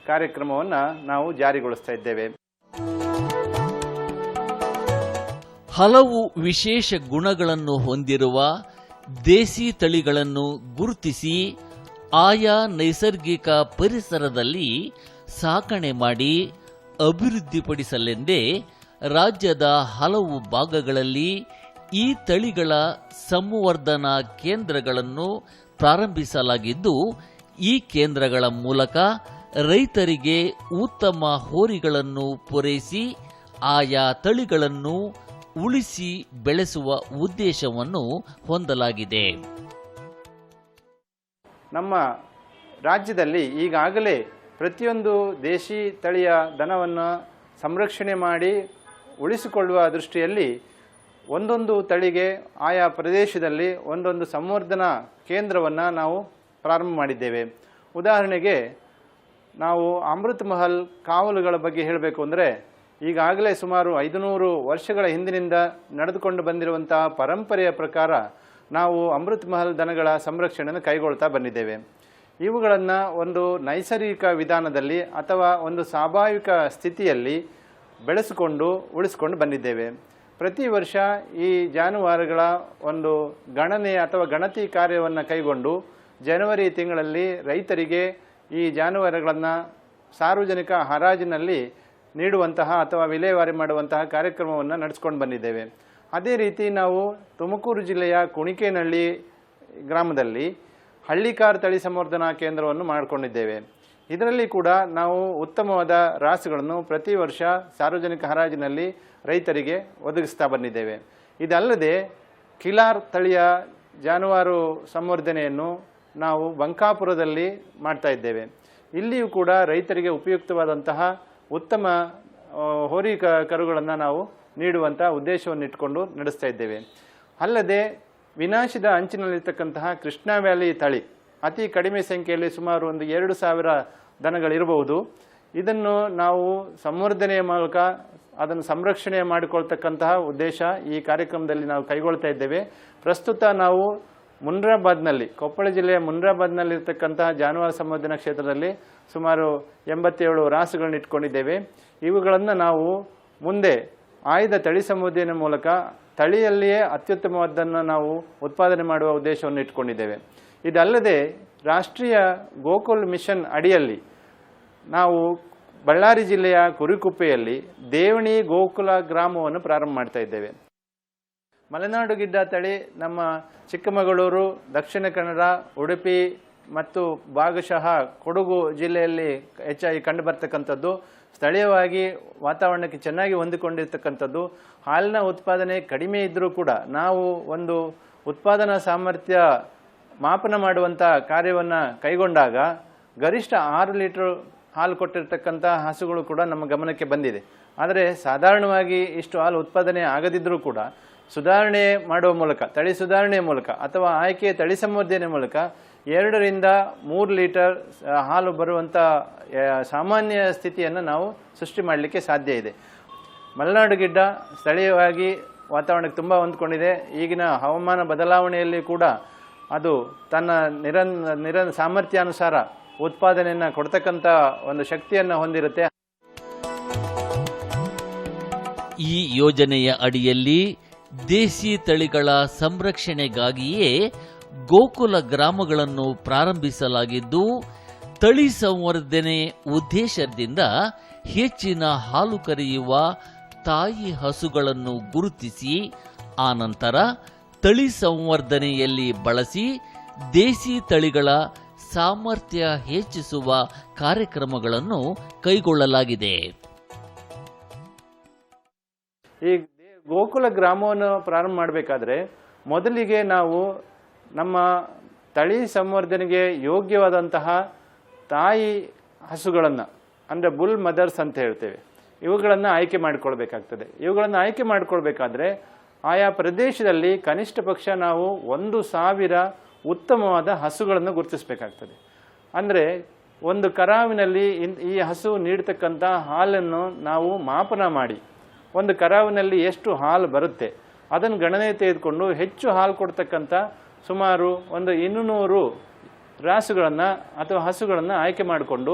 ಕಾರ್ಯಕ್ರಮವನ್ನು ನಾವು ಜಾರಿಗೊಳಿಸ್ತಾ ಇದ್ದೇವೆ. ಹಲವು ವಿಶೇಷ ಗುಣಗಳನ್ನು ಹೊಂದಿರುವ ದೇಸಿ ತಳಿಗಳನ್ನು ಗುರುತಿಸಿ ಆಯಾ ನೈಸರ್ಗಿಕ ಪರಿಸರದಲ್ಲಿ ಸಾಕಣೆ ಮಾಡಿ ಅಭಿವೃದ್ಧಿಪಡಿಸಲೆಂದೇ ರಾಜ್ಯದ ಹಲವು ಭಾಗಗಳಲ್ಲಿ ಈ ತಳಿಗಳ ಸಂವರ್ಧನಾ ಕೇಂದ್ರಗಳನ್ನು ಪ್ರಾರಂಭಿಸಲಾಗಿದ್ದು, ಈ ಕೇಂದ್ರಗಳ ಮೂಲಕ ರೈತರಿಗೆ ಉತ್ತಮ ಹೋರಿಗಳನ್ನು ಪೂರೈಸಿ ಆಯಾ ತಳಿಗಳನ್ನು ಉಳಿಸಿ ಬೆಳೆಸುವ ಉದ್ದೇಶವನ್ನು ಹೊಂದಲಾಗಿದೆ. ನಮ್ಮ ರಾಜ್ಯದಲ್ಲಿ ಈಗಾಗಲೇ ಪ್ರತಿಯೊಂದು ದೇಶಿ ತಳಿಯ ದನವನ್ನು ಸಂರಕ್ಷಣೆ ಮಾಡಿ ಉಳಿಸಿಕೊಳ್ಳುವ ದೃಷ್ಟಿಯಲ್ಲಿ ಒಂದೊಂದು ತಳಿಗೆ ಆಯಾ ಪ್ರದೇಶದಲ್ಲಿ ಒಂದೊಂದು ಸಂವರ್ಧನಾ ಕೇಂದ್ರವನ್ನು ನಾವು ಪ್ರಾರಂಭ ಮಾಡಿದ್ದೇವೆ. ಉದಾಹರಣೆಗೆ ನಾವು ಅಮೃತ್ ಮಹಲ್ ಕಾವಲುಗಳ ಬಗ್ಗೆ ಹೇಳಬೇಕು ಅಂದರೆ, ಈಗಾಗಲೇ ಸುಮಾರು 500 ವರ್ಷಗಳ ಹಿಂದಿನಿಂದ ನಡೆದುಕೊಂಡು ಬಂದಿರುವಂತಹ ಪರಂಪರೆಯ ಪ್ರಕಾರ ನಾವು ಅಮೃತ್ ಮಹಲ್ ದನಗಳ ಸಂರಕ್ಷಣೆಯನ್ನು ಕೈಗೊಳ್ತಾ ಬಂದಿದ್ದೇವೆ. ಇವುಗಳನ್ನು ಒಂದು ನೈಸರ್ಗಿಕ ವಿಧಾನದಲ್ಲಿ ಅಥವಾ ಒಂದು ಸ್ವಾಭಾವಿಕ ಸ್ಥಿತಿಯಲ್ಲಿ ಬೆಳೆಸಿಕೊಂಡು ಉಳಿಸಿಕೊಂಡು ಬಂದಿದ್ದೇವೆ. ಪ್ರತಿ ವರ್ಷ ಈ ಜಾನುವಾರುಗಳ ಒಂದು ಗಣನೆ ಅಥವಾ ಗಣತಿ ಕಾರ್ಯವನ್ನು ಕೈಗೊಂಡು ಜನವರಿ ತಿಂಗಳಲ್ಲಿ ರೈತರಿಗೆ ಈ ಜಾನುವಾರುಗಳನ್ನು ಸಾರ್ವಜನಿಕ ಹರಾಜಿನಲ್ಲಿ ನೀಡುವಂತಹ ಅಥವಾ ವಿಲೇವಾರಿ ಮಾಡುವಂತಹ ಕಾರ್ಯಕ್ರಮವನ್ನು ನಡೆಸ್ಕೊಂಡು ಬಂದಿದ್ದೇವೆ. ಅದೇ ರೀತಿ ನಾವು ತುಮಕೂರು ಜಿಲ್ಲೆಯ ಕುಣಿಕೇನಹಳ್ಳಿ ಗ್ರಾಮದಲ್ಲಿ ಹಳ್ಳಿಕಾರ್ ತಳಿ ಸಂವರ್ಧನಾ ಕೇಂದ್ರವನ್ನು ಮಾಡಿಕೊಂಡಿದ್ದೇವೆ. ಇದರಲ್ಲಿ ಕೂಡ ನಾವು ಉತ್ತಮವಾದ ರಾಸುಗಳನ್ನು ಪ್ರತಿ ವರ್ಷ ಸಾರ್ವಜನಿಕ ಹರಾಜಿನಲ್ಲಿ ರೈತರಿಗೆ ಒದಗಿಸ್ತಾ ಬಂದಿದ್ದೇವೆ. ಇದಲ್ಲದೆ ಕಿಲಾರ್ ತಳಿಯ ಜಾನುವಾರು ಸಂವರ್ಧನೆಯನ್ನು ನಾವು ಬಂಕಾಪುರದಲ್ಲಿ ಮಾಡ್ತಾ ಇದ್ದೇವೆ. ಇಲ್ಲಿಯೂ ಕೂಡ ರೈತರಿಗೆ ಉಪಯುಕ್ತವಾದಂತಹ ಉತ್ತಮ ಹೋರಿ ಕರುಗಳನ್ನು ನಾವು ನೀಡುವಂಥ ಉದ್ದೇಶವನ್ನು ಇಟ್ಕೊಂಡು ನಡೆಸ್ತಾ ಇದ್ದೇವೆ. ಅಲ್ಲದೆ ವಿನಾಶದ ಅಂಚಿನಲ್ಲಿರ್ತಕ್ಕಂತಹ ಕೃಷ್ಣ ವ್ಯಾಲಿ ತಳಿ ಅತಿ ಕಡಿಮೆ ಸಂಖ್ಯೆಯಲ್ಲಿ ಸುಮಾರು ಒಂದು 2,000 ದನಗಳಿರಬಹುದು. ಇದನ್ನು ನಾವು ಸಂವರ್ಧನೆಯ ಮೂಲಕ ಅದನ್ನು ಸಂರಕ್ಷಣೆ ಮಾಡಿಕೊಳ್ತಕ್ಕಂತಹ ಉದ್ದೇಶ ಈ ಕಾರ್ಯಕ್ರಮದಲ್ಲಿ ನಾವು ಕೈಗೊಳ್ತಾ ಇದ್ದೇವೆ. ಪ್ರಸ್ತುತ ನಾವು ಮುನ್ರಾಬಾದ್ನಲ್ಲಿ, ಕೊಪ್ಪಳ ಜಿಲ್ಲೆಯ ಮುನ್ರಾಬಾದ್ನಲ್ಲಿರ್ತಕ್ಕಂತಹ ಜಾನುವಾರು ಸಂವರ್ಧನಾ ಕ್ಷೇತ್ರದಲ್ಲಿ ಸುಮಾರು 87 ರಾಸುಗಳನ್ನು ಇಟ್ಕೊಂಡಿದ್ದೇವೆ. ಇವುಗಳನ್ನು ನಾವು ಮುಂದೆ ಆಯ್ದ ತಳಿ ಸಂವರ್ಧನೆ ಮೂಲಕ ತಳಿಯಲ್ಲಿಯೇ ಅತ್ಯುತ್ತಮವಾದ್ದನ್ನು ನಾವು ಉತ್ಪಾದನೆ ಮಾಡುವ ಉದ್ದೇಶವನ್ನು ಇಟ್ಕೊಂಡಿದ್ದೇವೆ. ಇದಲ್ಲದೆ ರಾಷ್ಟ್ರೀಯ ಗೋಕುಲ್ ಮಿಷನ್ ಅಡಿಯಲ್ಲಿ ನಾವು ಬಳ್ಳಾರಿ ಜಿಲ್ಲೆಯ ಕುರಿಕುಪ್ಪೆಯಲ್ಲಿ ದೇವಣಿ ಗೋಕುಲ ಗ್ರಾಮವನ್ನು ಪ್ರಾರಂಭ ಮಾಡ್ತಾ ಇದ್ದೇವೆ. ಮಲೆನಾಡು ಗಿಡ್ಡ ತಳಿ ನಮ್ಮ ಚಿಕ್ಕಮಗಳೂರು, ದಕ್ಷಿಣ ಕನ್ನಡ, ಉಡುಪಿ ಮತ್ತು ಭಾಗಶಃ ಕೊಡಗು ಜಿಲ್ಲೆಯಲ್ಲಿ ಹೆಚ್ಚಾಗಿ ಕಂಡುಬರ್ತಕ್ಕಂಥದ್ದು. ಸ್ಥಳೀಯವಾಗಿ ವಾತಾವರಣಕ್ಕೆ ಚೆನ್ನಾಗಿ ಹೊಂದಿಕೊಂಡಿರ್ತಕ್ಕಂಥದ್ದು. ಹಾಲಿನ ಉತ್ಪಾದನೆ ಕಡಿಮೆ ಇದ್ದರೂ ಕೂಡ ನಾವು ಒಂದು ಉತ್ಪಾದನಾ ಸಾಮರ್ಥ್ಯ ಮಾಪನ ಮಾಡುವಂಥ ಕಾರ್ಯವನ್ನು ಕೈಗೊಂಡಾಗ ಗರಿಷ್ಠ 6 ಲೀಟರ್ ಹಾಲು ಕೊಟ್ಟಿರ್ತಕ್ಕಂಥ ಹಸುಗಳು ಕೂಡ ನಮ್ಮ ಗಮನಕ್ಕೆ ಬಂದಿದೆ. ಆದರೆ ಸಾಧಾರಣವಾಗಿ ಇಷ್ಟು ಹಾಲು ಉತ್ಪಾದನೆ ಆಗದಿದ್ದರೂ ಕೂಡ ಸುಧಾರಣೆ ಮಾಡುವ ಮೂಲಕ, ತಳಿ ಸುಧಾರಣೆಯ ಮೂಲಕ ಅಥವಾ ಆಯ್ಕೆಯ ತಳಿ ಸಂವರ್ಧನೆ ಮೂಲಕ 2 ರಿಂದ 3 ಲೀಟರ್ ಹಾಲು ಬರುವಂಥ ಸಾಮಾನ್ಯ ಸ್ಥಿತಿಯನ್ನು ನಾವು ಸೃಷ್ಟಿ ಮಾಡಲಿಕ್ಕೆ ಸಾಧ್ಯ ಇದೆ. ಮಲೆನಾಡು ಗಿಡ್ಡ ಸ್ಥಳೀಯವಾಗಿ ವಾತಾವರಣಕ್ಕೆ ತುಂಬ ಹೊಂದ್ಕೊಂಡಿದೆ. ಈಗಿನ ಹವಾಮಾನ ಬದಲಾವಣೆಯಲ್ಲಿ ಕೂಡ ಅದು ತನ್ನ ಸಾಮರ್ಥ್ಯಾನುಸಾರ ಉತ್ಪಾದನೆಯನ್ನು ಕೊಡ್ತಕ್ಕಂಥ ಒಂದು ಶಕ್ತಿಯನ್ನು ಹೊಂದಿರುತ್ತೆ. ಈ ಯೋಜನೆಯ ಅಡಿಯಲ್ಲಿ ದೇಸಿ ತಳಿಗಳ ಸಂರಕ್ಷಣೆಗಾಗಿಯೇ ಗೋಕುಲ ಗ್ರಾಮಗಳನ್ನು ಪ್ರಾರಂಭಿಸಲಾಗಿದ್ದು, ತಳಿ ಸಂವರ್ಧನೆ ಉದ್ದೇಶದಿಂದ ಹೆಚ್ಚಿನ ಹಾಲು ಕರೆಯುವ ತಾಯಿ ಹಸುಗಳನ್ನು ಗುರುತಿಸಿ ಆನಂತರ ತಳಿ ಸಂವರ್ಧನೆಯಲ್ಲಿ ಬಳಸಿ ದೇಸಿ ತಳಿಗಳ ಸಾಮರ್ಥ್ಯ ಹೆಚ್ಚಿಸುವ ಕಾರ್ಯಕ್ರಮಗಳನ್ನು ಕೈಗೊಳ್ಳಲಾಗಿದೆ. ಈ ಗೋಕುಲ ಗ್ರಾಮವನ್ನು ಪ್ರಾರಂಭ ಮಾಡಬೇಕಾದ್ರೆ ಮೊದಲಿಗೆ ನಾವು ನಮ್ಮ ತಳಿ ಸಂವರ್ಧನೆಗೆ ಯೋಗ್ಯವಾದಂತಹ ತಾಯಿ ಹಸುಗಳನ್ನು, ಅಂದರೆ ಬುಲ್ ಮದರ್ಸ್ ಅಂತ ಹೇಳ್ತೇವೆ, ಇವುಗಳನ್ನು ಆಯ್ಕೆ ಮಾಡಿಕೊಳ್ಬೇಕಾಗ್ತದೆ. ಇವುಗಳನ್ನು ಆಯ್ಕೆ ಮಾಡಿಕೊಳ್ಬೇಕಾದ್ರೆ ಆಯಾ ಪ್ರದೇಶದಲ್ಲಿ ಕನಿಷ್ಠ ಪಕ್ಷ ನಾವು 1,000 ಉತ್ತಮವಾದ ಹಸುಗಳನ್ನು ಗುರುತಿಸಬೇಕಾಗ್ತದೆ. ಅಂದರೆ ಒಂದು ಕರಾವಿನಲ್ಲಿ ಈ ಹಸು ನೀಡ್ತಕ್ಕಂಥ ಹಾಲನ್ನು ನಾವು ಮಾಪನ ಮಾಡಿ ಒಂದು ಕರಾವಿನಲ್ಲಿ ಎಷ್ಟು ಹಾಲು ಬರುತ್ತೆ ಅದನ್ನು ಗಣನೆ ತೆಗೆದುಕೊಂಡು ಹೆಚ್ಚು ಹಾಲು ಕೊಡ್ತಕ್ಕಂಥ ಸುಮಾರು ಒಂದು 200 ರಾಸುಗಳನ್ನು ಅಥವಾ ಹಸುಗಳನ್ನು ಆಯ್ಕೆ ಮಾಡಿಕೊಂಡು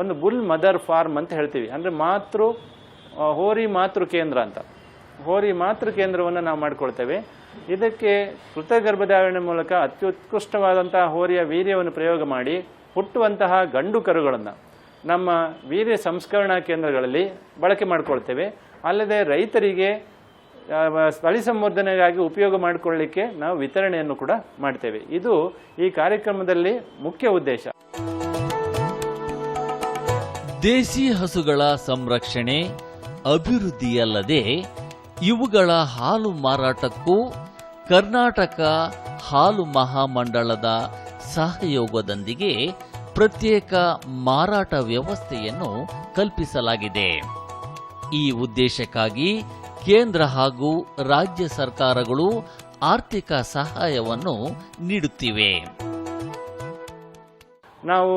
ಒಂದು ಬುಲ್ ಮದರ್ ಫಾರ್ಮ್ ಅಂತ ಹೇಳ್ತೀವಿ, ಅಂದರೆ ಹೋರಿ ಮಾತೃ ಕೇಂದ್ರ ಅಂತ, ಹೋರಿ ಮಾತೃ ಕೇಂದ್ರವನ್ನು ನಾವು ಮಾಡಿಕೊಳ್ತೇವೆ. ಇದಕ್ಕೆ ಕೃತಗರ್ಭಧಾರಣೆ ಮೂಲಕ ಅತ್ಯುತ್ಕೃಷ್ಟವಾದಂತಹ ಹೋರಿಯ ವೀರ್ಯವನ್ನು ಪ್ರಯೋಗ ಮಾಡಿ ಹುಟ್ಟುವಂತಹ ಗಂಡು ಕರುಗಳನ್ನು ನಮ್ಮ ವೀರ್ಯ ಸಂಸ್ಕರಣಾ ಕೇಂದ್ರಗಳಲ್ಲಿ ಬಳಕೆ ಮಾಡಿಕೊಳ್ತೇವೆ. ಅಲ್ಲದೆ ರೈತರಿಗೆ ತಳಿ ಸಂವರ್ಧನೆಗಾಗಿ ಉಪಯೋಗ ಮಾಡಿಕೊಳ್ಳಲಿಕ್ಕೆ ನಾವು ವಿತರಣೆಯನ್ನು ಕೂಡ ಮಾಡ್ತೇವೆ. ಇದು ಈ ಕಾರ್ಯಕ್ರಮದಲ್ಲಿ ಮುಖ್ಯ ಉದ್ದೇಶ. ದೇಸಿ ಹಸುಗಳ ಸಂರಕ್ಷಣೆ, ಅಭಿವೃದ್ಧಿಯಲ್ಲದೆ ಇವುಗಳ ಹಾಲು ಮಾರಾಟಕ್ಕೂ ಕರ್ನಾಟಕ ಹಾಲು ಮಹಾಮಂಡಳದ ಸಹಯೋಗದೊಂದಿಗೆ ಪ್ರತ್ಯೇಕ ಮಾರಾಟ ವ್ಯವಸ್ಥೆಯನ್ನು ಕಲ್ಪಿಸಲಾಗಿದೆ. ಈ ಉದ್ದೇಶಕ್ಕಾಗಿ ಕೇಂದ್ರ ಹಾಗೂ ರಾಜ್ಯ ಸರ್ಕಾರಗಳು ಆರ್ಥಿಕ ಸಹಾಯವನ್ನು ನೀಡುತ್ತಿವೆ. ನಾವು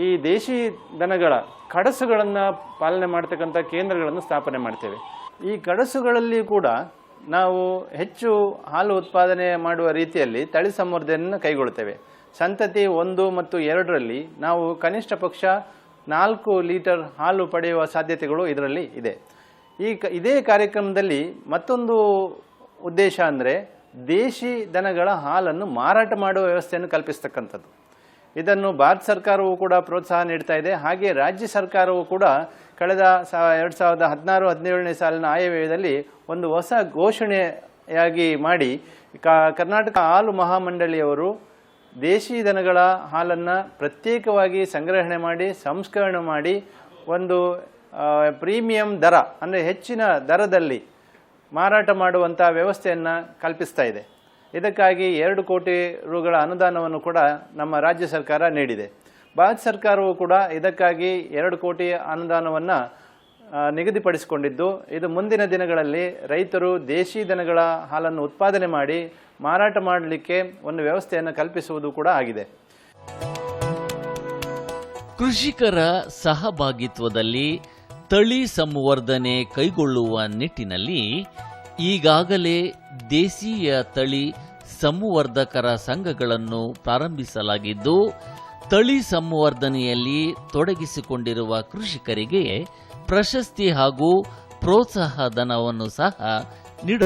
ಈ ದೇಶಿ ದನಗಳ ಕಡಸುಗಳನ್ನು ಪಾಲನೆ ಮಾಡ್ತಕ್ಕಂಥ ಕೇಂದ್ರಗಳನ್ನು ಸ್ಥಾಪನೆ ಮಾಡ್ತೇವೆ. ಈ ಕಡಸುಗಳಲ್ಲಿ ಕೂಡ ನಾವು ಹೆಚ್ಚು ಹಾಲು ಉತ್ಪಾದನೆ ಮಾಡುವ ರೀತಿಯಲ್ಲಿ ತಳಿ ಸಂವರ್ಧನೆಯನ್ನು ಕೈಗೊಳ್ತೇವೆ. ಸಂತತಿ 1 ಮತ್ತು 2ರಲ್ಲಿ ನಾವು ಕನಿಷ್ಠ ಪಕ್ಷ 4 ಲೀಟರ್ ಹಾಲು ಪಡೆಯುವ ಸಾಧ್ಯತೆಗಳು ಇದರಲ್ಲಿ ಇದೆ. ಇದೇ ಕಾರ್ಯಕ್ರಮದಲ್ಲಿ ಮತ್ತೊಂದು ಉದ್ದೇಶ ಅಂದರೆ ದೇಶಿ ದನಗಳ ಹಾಲನ್ನು ಮಾರಾಟ ಮಾಡುವ ವ್ಯವಸ್ಥೆಯನ್ನು ಕಲ್ಪಿಸ್ತಕ್ಕಂಥದ್ದು. ಇದನ್ನು ಭಾರತ ಸರ್ಕಾರವು ಕೂಡ ಪ್ರೋತ್ಸಾಹ ನೀಡ್ತಾ ಇದೆ. ಹಾಗೆ ರಾಜ್ಯ ಸರ್ಕಾರವು ಕೂಡ ಕಳೆದ 2016-17ನೇ ಸಾಲಿನ ಆಯವ್ಯಯದಲ್ಲಿ ಒಂದು ಹೊಸ ಘೋಷಣೆಯಾಗಿ ಮಾಡಿ ಕರ್ನಾಟಕ ಹಾಲು ಮಹಾಮಂಡಳಿಯವರು ದೇಶಿ ದನಗಳ ಹಾಲನ್ನು ಪ್ರತ್ಯೇಕವಾಗಿ ಸಂಗ್ರಹಣೆ ಮಾಡಿ ಸಂಸ್ಕರಣೆ ಮಾಡಿ ಒಂದು ಪ್ರೀಮಿಯಂ ದರ, ಅಂದರೆ ಹೆಚ್ಚಿನ ದರದಲ್ಲಿ ಮಾರಾಟ ಮಾಡುವಂಥ ವ್ಯವಸ್ಥೆಯನ್ನು ಕಲ್ಪಿಸ್ತಾ ಇದೆ. ಇದಕ್ಕಾಗಿ 2 ಕೋಟಿ ರುಗಳ ಅನುದಾನವನ್ನು ಕೂಡ ನಮ್ಮ ರಾಜ್ಯ ಸರ್ಕಾರ ನೀಡಿದೆ. ಭಾರತ ಸರ್ಕಾರವು ಕೂಡ ಇದಕ್ಕಾಗಿ 2 ಕೋಟಿ ಅನುದಾನವನ್ನು ನಿಗದಿಪಡಿಸಿಕೊಂಡಿದ್ದು, ಇದು ಮುಂದಿನ ದಿನಗಳಲ್ಲಿ ರೈತರು ದೇಶಿ ದನಗಳ ಹಾಲನ್ನು ಉತ್ಪಾದನೆ ಮಾಡಿ ಮಾರಾಟ ಮಾಡಲಿಕ್ಕೆ ಒಂದು ವ್ಯವಸ್ಥೆಯನ್ನು ಕಲ್ಪಿಸುವುದು ಕೂಡ ಆಗಿದೆ. ಕೃಷಿಕರ ಸಹಭಾಗಿತ್ವದಲ್ಲಿ ತಳಿ ಸಂವರ್ಧನೆ ಕೈಗೊಳ್ಳುವ ನಿಟ್ಟಿನಲ್ಲಿ ಈಗಾಗಲೇ ದೇಶೀಯ ತಳಿ ಸಂವರ್ಧಕರ ಸಂಘಗಳನ್ನು ಪ್ರಾರಂಭಿಸಲಾಗಿದ್ದು, ತಳಿ ಸಂವರ್ಧನೆಯಲ್ಲಿ ತೊಡಗಿಸಿಕೊಂಡಿರುವ ಕೃಷಿಕರಿಗೆ ಪ್ರಶಸ್ತಿ ಹಾಗೂ ಪ್ರೋತ್ಸಾಹ ಧನವನ್ನು ಸಹ